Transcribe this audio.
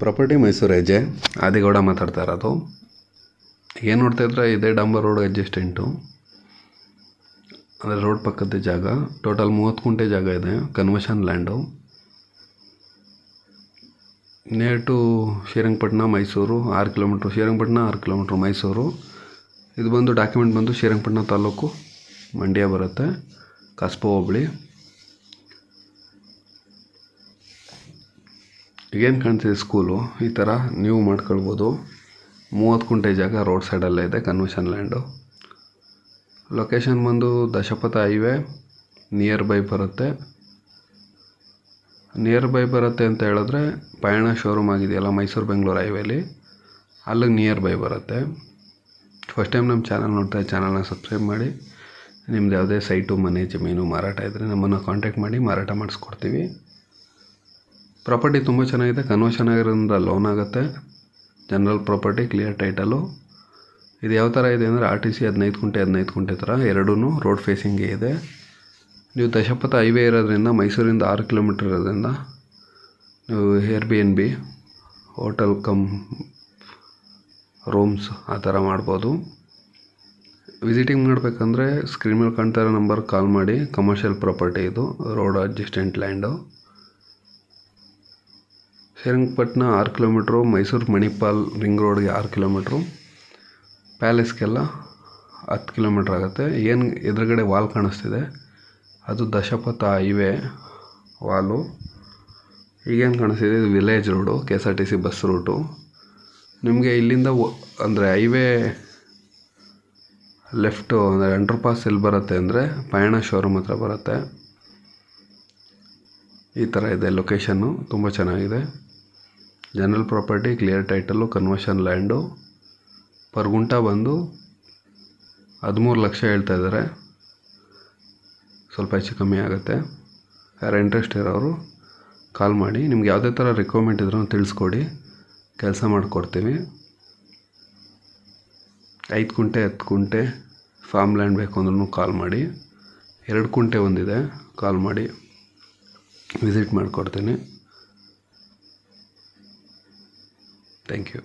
Property Mysuru ಹೆಜ್ಜೆ ಆದಿಗೌಡ ಮಾತಾಡ್ತಾ ಇರೋದು. ಏನು ನೋಡ್ತಾ ಇದ್ರೆ ಇದೇ ಡಾಂಬರ್ ರೋಡ್ ಅಡ್ಜಸ್ಟೆಂಟು, ಅಂದರೆ ರೋಡ್ ಪಕ್ಕದ ಜಾಗ. ಟೋಟಲ್ 30 ಗುಂಟೆ ಜಾಗ ಇದೆ, conversion land. Near to Srirangapatna Mysuru 6 kilometre, Srirangapatna 6 kilometre Mysuru. ಇದು ಬಂದು ಡಾಕ್ಯುಮೆಂಟ್ ಬಂದು ಶ್ರೀರಂಗಪಟ್ಟಣ ತಾಲೂಕು, ಮಂಡ್ಯ ಬರುತ್ತೆ, ಕಸ್ಬಾ ಹೋಬಳಿ. ಏನು ಕಾಣ್ತಿದೆ ಸ್ಕೂಲು, ಈ ಥರ ನೀವು ಮಾಡ್ಕೊಳ್ಬೋದು. 30 ಗುಂಟೆ ಜಾಗ ರೋಡ್ ಸೈಡಲ್ಲೇ ಇದೆ, ಕನ್ವರ್ಷನ್ ಲ್ಯಾಂಡು. ಲೊಕೇಶನ್ ಬಂದು ದಶಪಥ ಹೈವೇ ನಿಯರ್ ಬೈ ಬರುತ್ತೆ. ಅಂತ ಹೇಳಿದ್ರೆ ಪಯಣ ಶೋರೂಮ್ ಆಗಿದೆಯಲ್ಲ ಮೈಸೂರು ಬೆಂಗಳೂರು ಹೈವೇಲಿ, ಅಲ್ಲಿಗೆ ನಿಯರ್ ಬೈ ಬರುತ್ತೆ. ಫಸ್ಟ್ ಟೈಮ್ ನಮ್ಮ ಚಾನಲ್ ನೋಡ್ತಾ ಚಾನಲ್ನ ಸಬ್ಸ್ಕ್ರೈಬ್ ಮಾಡಿ. ನಿಮ್ದು ಯಾವುದೇ ಸೈಟು, ಮನೆ, ಜಮೀನು ಮಾರಾಟ ಇದ್ದರೆ ನಮ್ಮನ್ನು ಕಾಂಟ್ಯಾಕ್ಟ್ ಮಾಡಿ, ಮಾರಾಟ ಮಾಡಿಸ್ಕೊಡ್ತೀವಿ. ಪ್ರಾಪರ್ಟಿ ತುಂಬ ಚೆನ್ನಾಗಿದೆ, ಕನ್ವರ್ಷನ್ ಆಗಿರೋದ್ರಿಂದ ಲೋನ್ ಆಗುತ್ತೆ. General property, clear title. ಇದು ಯಾವ ಥರ ಇದೆ ಅಂದರೆ RTC 15 ಗುಂಟೆ ಥರ ಎರಡೂ ರೋಡ್ ಫೇಸಿಂಗೇ ಇದೆ. ನೀವು ದಶಪಥ ಹೈವೇ ಇರೋದ್ರಿಂದ, ಮೈಸೂರಿಂದ 6 ಕಿಲೋಮೀಟ್ರ್ ಇರೋದ್ರಿಂದ ನೀವು Airbnb, ಹೋಟೆಲ್ ಕಮ್ ರೂಮ್ಸ್ ಆ ಥರ ಮಾಡ್ಬೋದು. ವಿಸಿಟಿಂಗ್ ಮಾಡಬೇಕಂದ್ರೆ ಸ್ಕ್ರೀನ್ ಮೇಲೆ ಕಾಣ್ತಾ ಇರೋ ನಂಬರ್ ಕಾಲ್ ಮಾಡಿ. ಕಮರ್ಷಿಯಲ್ ಪ್ರಾಪರ್ಟಿ ಇದು, road adjacent land. Srirangapatna 6 kilometre, Mysuru Manipal ring ರೋಡ್ಗೆ 6 ಕಿಲೋಮೀಟ್ರು, ಪ್ಯಾಲೇಸ್ಗೆಲ್ಲ 10 ಕಿಲೋಮೀಟ್ರ್ ಆಗುತ್ತೆ. ಏನು ಎದುರುಗಡೆ ವಾಲ್ ಕಾಣಿಸ್ತಿದೆ ಅದು ದಶಪಥ ಹೈವೇ ವಾಲು. ಈಗೇನು ಕಾಣಿಸ್ತಿದೆ ಇದು village road, KSRTC bus route. ನಿಮಗೆ ಇಲ್ಲಿಂದ ಅಂದರೆ ಹೈವೇ ಲೆಫ್ಟು ಅಂದರೆ ಅಂಡರ್ ಪಾಸ್ ಎಲ್ಲಿ ಬರುತ್ತೆ ಅಂದರೆ ಪಯಣ ಶೋರೂಮ್ ಹತ್ರ ಬರುತ್ತೆ. ಈ ಥರ ಇದೆ ಲೊಕೇಶನ್ನು, ತುಂಬ ಚೆನ್ನಾಗಿದೆ. General property, clear title, conversion land. Per ಗುಂಟ ಬಂದು 13 ಲಕ್ಷ ಹೇಳ್ತಾ ಇದ್ದಾರೆ. ಸ್ವಲ್ಪ ಹೆಚ್ಚು ಕಮ್ಮಿ ಆಗುತ್ತೆ. ಯಾರು ಇಂಟ್ರೆಸ್ಟ್ ಇರೋರು ಕಾಲ್ ಮಾಡಿ. ನಿಮ್ಗೆ ಯಾವುದೇ ಥರ ರಿಕ್ವೈರ್ಮೆಂಟ್ ಇದ್ರೂ ತಿಳಿಸ್ಕೊಡಿ, ಕೆಲಸ ಮಾಡಿಕೊಡ್ತೀವಿ. 5 ಗುಂಟೆ 10 ಗುಂಟೆ ಫಾರ್ಮ್ ಲ್ಯಾಂಡ್ ಬೇಕು ಅಂದ್ರೂ ಕಾಲ್ ಮಾಡಿ. 2 ಗುಂಟೆ ಒಂದಿದೆ, ಕಾಲ್ ಮಾಡಿ, ವಿಸಿಟ್ ಮಾಡಿಕೊಡ್ತೀನಿ. Thank you.